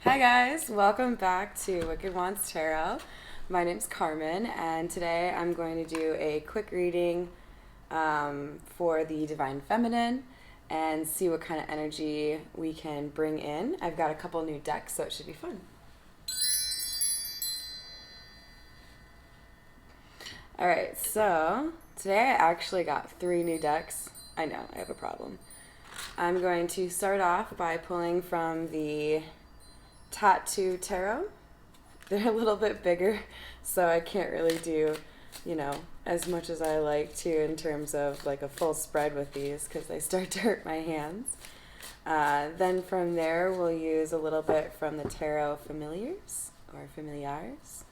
Hi guys, welcome back to Wicked Wands Tarot. My name's Carmen, and today I'm going to do a quick reading for the Divine Feminine and see what kind of energy we can bring in. I've got a couple new decks, so it should be fun. Alright, so today I actually got 3 new decks. I know, I have a problem. I'm going to start off by pulling from the Tattoo Tarot. They're a little bit bigger, so I can't really do, as much as I like to in terms of like a full spread with these because they start to hurt my hands. Then from there, we'll use a little bit from the Tarot Familiars or Familiars.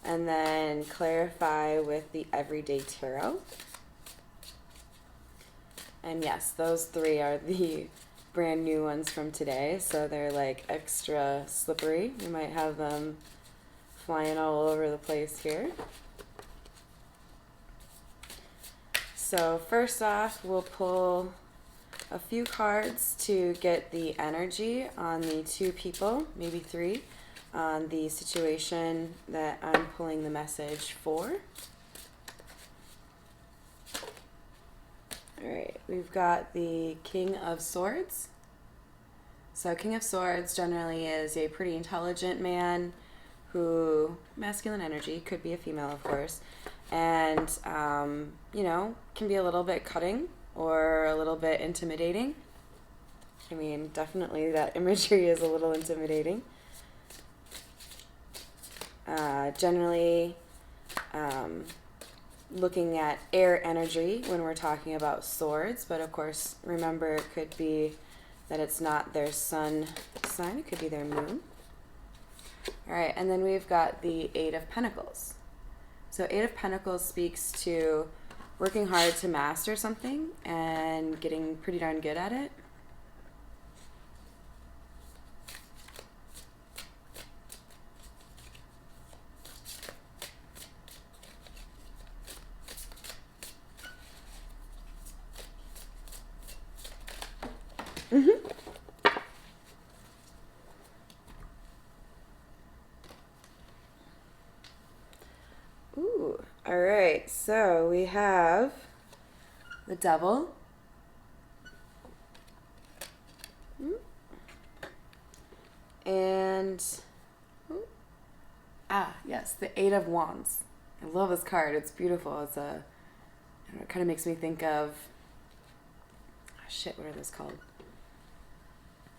And then clarify with the Everyday Tarot. And yes, those 3 are the brand new ones from today, so they're like extra slippery. You might have them flying all over the place here. So first off, we'll pull a few cards to get the energy on the 2 people, maybe 3, on the situation that I'm pulling the message for. Alright, we've got the King of Swords. So King of Swords generally is a pretty intelligent man who, masculine energy, could be a female of course, and, can be a little bit cutting or a little bit intimidating. I mean, definitely that imagery is a little intimidating. Generally, looking at air energy when we're talking about swords, but of course, remember it could be that it's not their sun sign, it could be their moon. Alright, and then we've got the 8 of Pentacles. So 8 of Pentacles speaks to working hard to master something and getting pretty darn good at it. Ooh, all right. So we have the Devil. And yes, the 8 of Wands. I love this card. It's beautiful. It's it kind of makes me think of what are those called?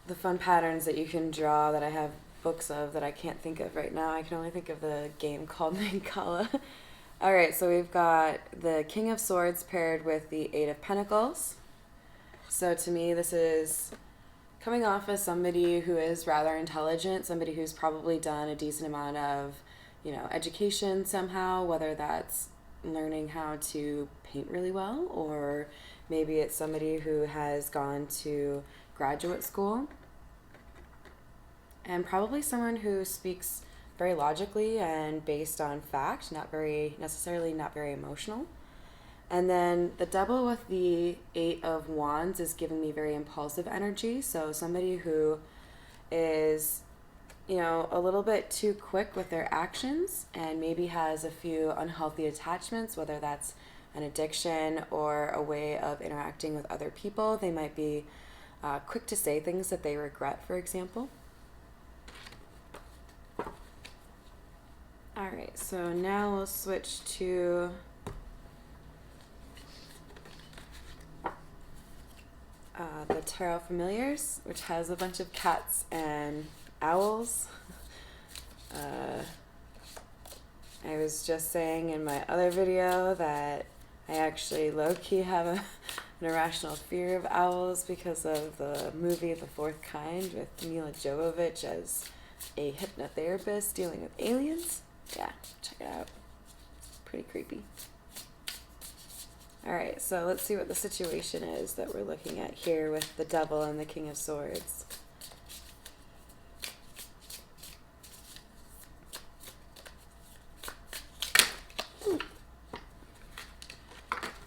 The fun patterns that you can draw that I have books of that I can't think of right now. I can only think of the game called Mancala. Alright, so we've got the King of Swords paired with the 8 of Pentacles. So to me, this is coming off as somebody who is rather intelligent, somebody who's probably done a decent amount of, education somehow, whether that's learning how to paint really well, or maybe it's somebody who has gone to graduate school, and probably someone who speaks very logically and based on fact, not very emotional. And then the Devil with the 8 of Wands is giving me very impulsive energy, so somebody who is a little bit too quick with their actions and maybe has a few unhealthy attachments, whether that's an addiction or a way of interacting with other people. They might be quick to say things that they regret, for example. Alright, so now we'll switch to the Tarot Familiars, which has a bunch of cats and owls. I was just saying in my other video that I actually low-key have an irrational fear of owls because of the movie The Fourth Kind with Mila Jovovich as a hypnotherapist dealing with aliens. Yeah, check it out. It's pretty creepy. Alright, so let's see what the situation is that we're looking at here with the Devil and the King of Swords.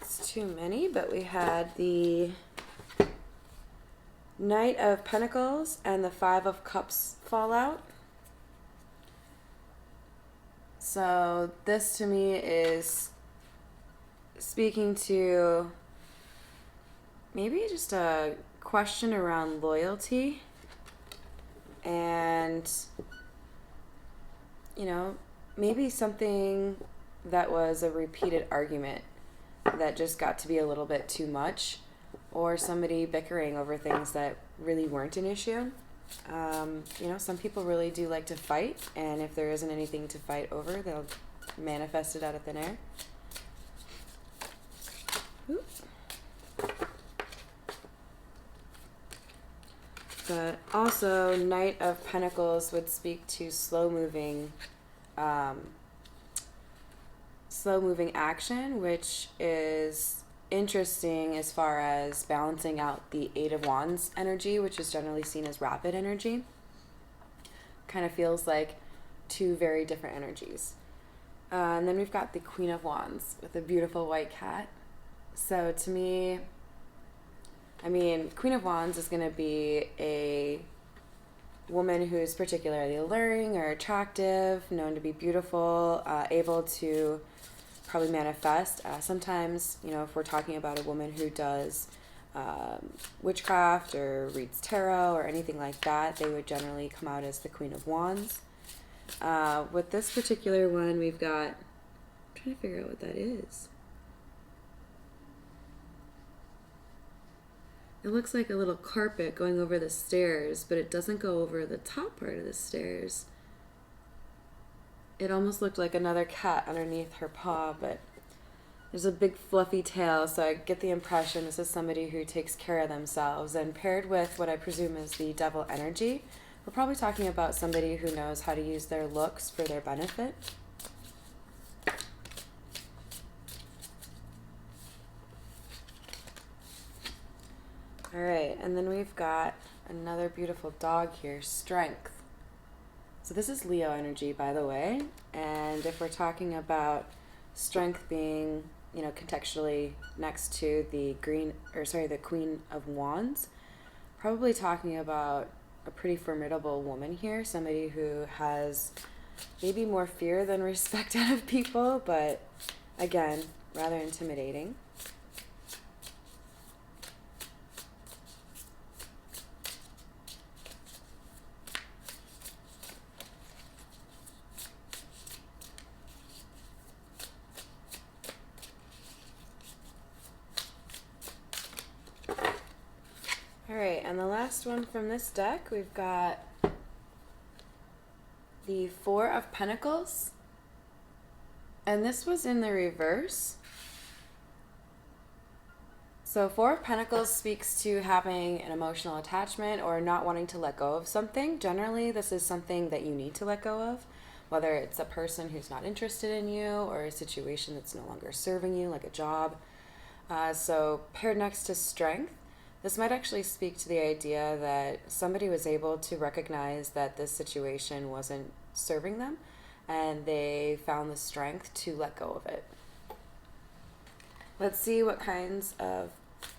It's too many, but we had the Knight of Pentacles and the Five of Cups fallout. So this to me is speaking to maybe just a question around loyalty and, you know, maybe something that was a repeated argument that just got to be a little bit too much, or somebody bickering over things that really weren't an issue. You know, some people really do like to fight, and if there isn't anything to fight over, they'll manifest it out of thin air. Oop. But also, Knight of Pentacles would speak to slow-moving action, which is interesting as far as balancing out the Eight of Wands energy, which is generally seen as rapid energy. Kind of feels like two very different energies. And then we've got the Queen of Wands with a beautiful white cat. So to me, I mean, Queen of Wands is going to be a woman who's particularly alluring or attractive, known to be beautiful, able to probably manifest. Sometimes, you know, if we're talking about a woman who does witchcraft or reads tarot or anything like that, they would generally come out as the Queen of Wands. With this particular one, we've got, I'm trying to figure out what that is. It looks like a little carpet going over the stairs, but it doesn't go over the top part of the stairs. It almost looked like another cat underneath her paw, but there's a big fluffy tail, so I get the impression this is somebody who takes care of themselves. And paired with what I presume is the devil energy, we're probably talking about somebody who knows how to use their looks for their benefit. All right, and then we've got another beautiful dog here, Strength. So this is Leo energy, by the way, and if we're talking about Strength being, you know, contextually next to the Queen of Wands, probably talking about a pretty formidable woman here, somebody who has maybe more fear than respect out of people, but again, rather intimidating. Alright, and the last one from this deck, we've got the Four of Pentacles, and this was in the reverse. So Four of Pentacles speaks to having an emotional attachment or not wanting to let go of something. Generally, this is something that you need to let go of, whether it's a person who's not interested in you or a situation that's no longer serving you, like a job. So paired next to Strength, this might actually speak to the idea that somebody was able to recognize that this situation wasn't serving them, and they found the strength to let go of it. Let's see what kinds of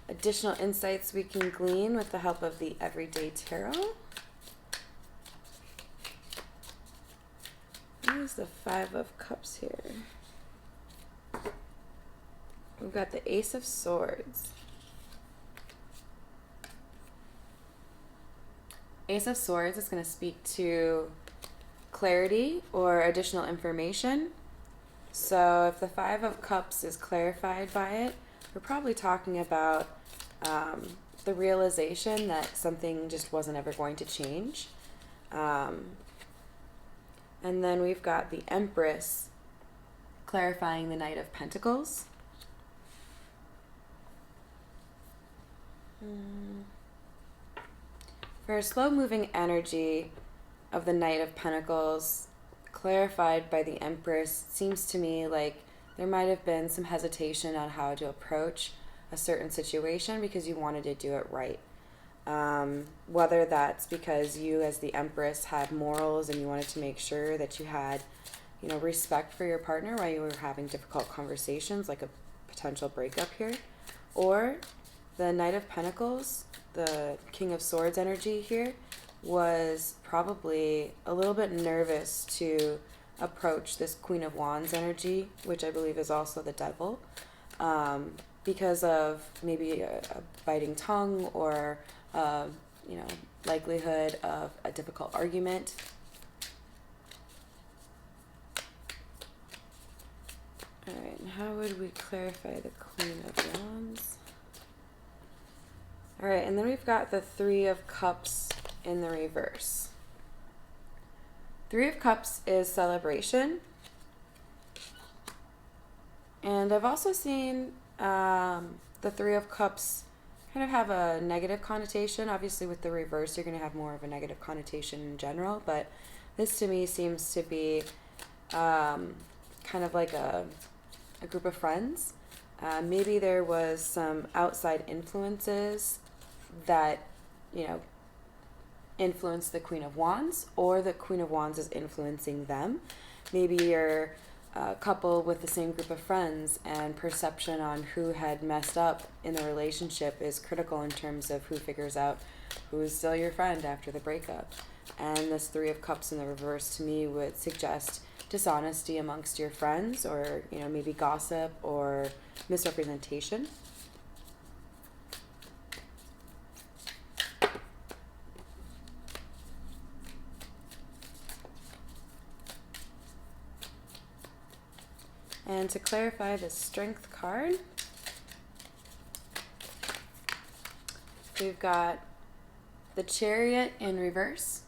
additional insights we can glean with the help of the Everyday Tarot. Here's the Five of Cups here. We've got the Ace of Swords. Ace of Swords is going to speak to clarity or additional information. So if the Five of Cups is clarified by it, we're probably talking about the realization that something just wasn't ever going to change. And then we've got the Empress clarifying the Knight of Pentacles. For a slow-moving energy of the Knight of Pentacles, clarified by the Empress, seems to me like there might have been some hesitation on how to approach a certain situation because you wanted to do it right. Whether that's because you as the Empress had morals and you wanted to make sure that you had, you know, respect for your partner while you were having difficult conversations, like a potential breakup here, or the Knight of Pentacles, the King of Swords energy here, was probably a little bit nervous to approach this Queen of Wands energy, which I believe is also the devil, because of maybe a biting tongue or, you know, likelihood of a difficult argument. All right, and how would we clarify the Queen of Wands? All right, and then we've got the Three of Cups in the reverse. Three of Cups is celebration. And I've also seen the Three of Cups kind of have a negative connotation. Obviously, with the reverse, you're going to have more of a negative connotation in general. But this to me seems to be kind of like a group of friends. Maybe there was some outside influences that, you know, influence the Queen of Wands, or the Queen of Wands is influencing them. Maybe you're a couple with the same group of friends, and perception on who had messed up in the relationship is critical in terms of who figures out who is still your friend after the breakup. And this Three of Cups in the reverse to me would suggest dishonesty amongst your friends, or, you know, maybe gossip or misrepresentation. And to clarify the Strength card, we've got the Chariot in reverse,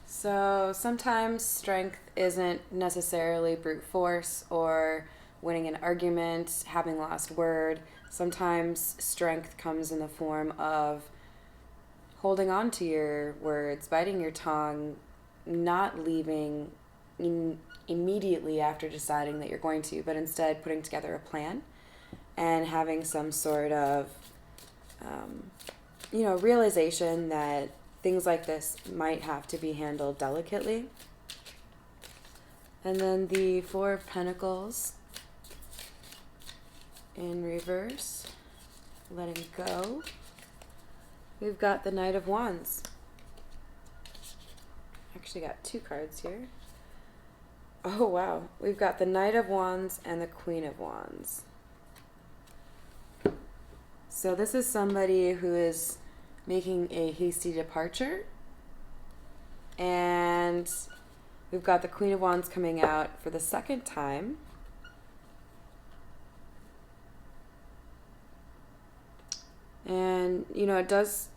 so sometimes strength isn't necessarily brute force or winning an argument, having last word. Sometimes strength comes in the form of holding on to your words, biting your tongue, not leaving immediately after deciding that you're going to, but instead putting together a plan and having some sort of, you know, realization that things like this might have to be handled delicately. And then the Four of Pentacles in reverse, letting go. We've got the Knight of Wands. Actually got two cards here. Oh, wow. We've got the Knight of Wands and the Queen of Wands. So this is somebody who is making a hasty departure. And we've got the Queen of Wands coming out for the second time. And, you know, it does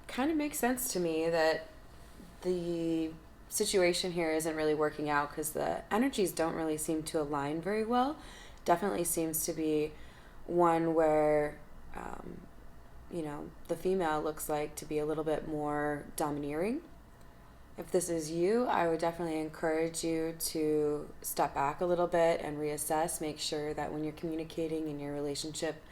kind of make sense to me that the situation here isn't really working out, because the energies don't really seem to align very well. Definitely seems to be one where, you know, the female looks like to be a little bit more domineering. If this is you, I would definitely encourage you to step back a little bit and reassess. Make sure that when you're communicating in your relationship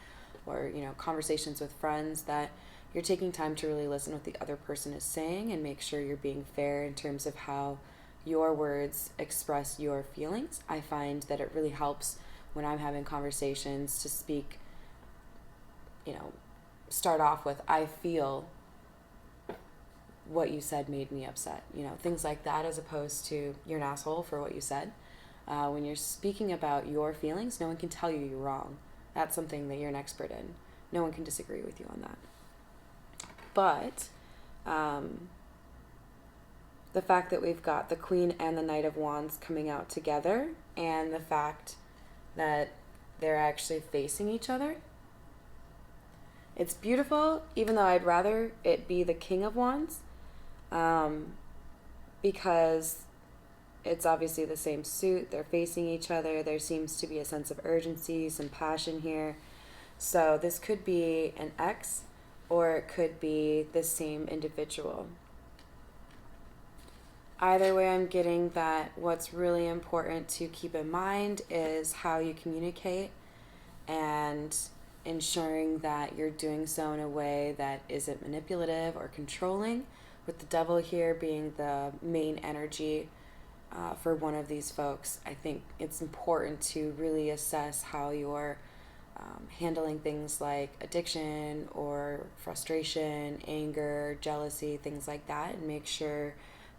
or, you know, conversations with friends, that you're taking time to really listen to what the other person is saying and make sure you're being fair in terms of how your words express your feelings. I find that it really helps when I'm having conversations to speak, you know, start off with, I feel what you said made me upset. You know, things like that, as opposed to, you're an asshole for what you said. When you're speaking about your feelings, no one can tell you you're wrong. That's something that you're an expert in. No one can disagree with you on that. But the fact that we've got the Queen and the Knight of Wands coming out together, and the fact that they're actually facing each other, it's beautiful, even though I'd rather it be the King of Wands, because it's obviously the same suit. They're facing each other. There seems to be a sense of urgency, some passion here. So this could be an ex, or it could be the same individual. Either way, I'm getting that what's really important to keep in mind is how you communicate, and ensuring that you're doing so in a way that isn't manipulative or controlling, with the Devil here being the main energy for one of these folks. I think it's important to really assess how you're handling things like addiction or frustration, anger, jealousy, things like that, and make sure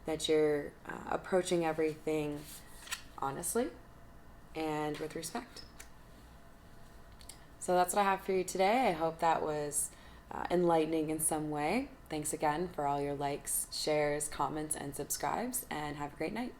that you're approaching everything honestly and with respect. So that's what I have for you today. I hope that was enlightening in some way. Thanks again for all your likes, shares, comments, and subscribes, and have a great night.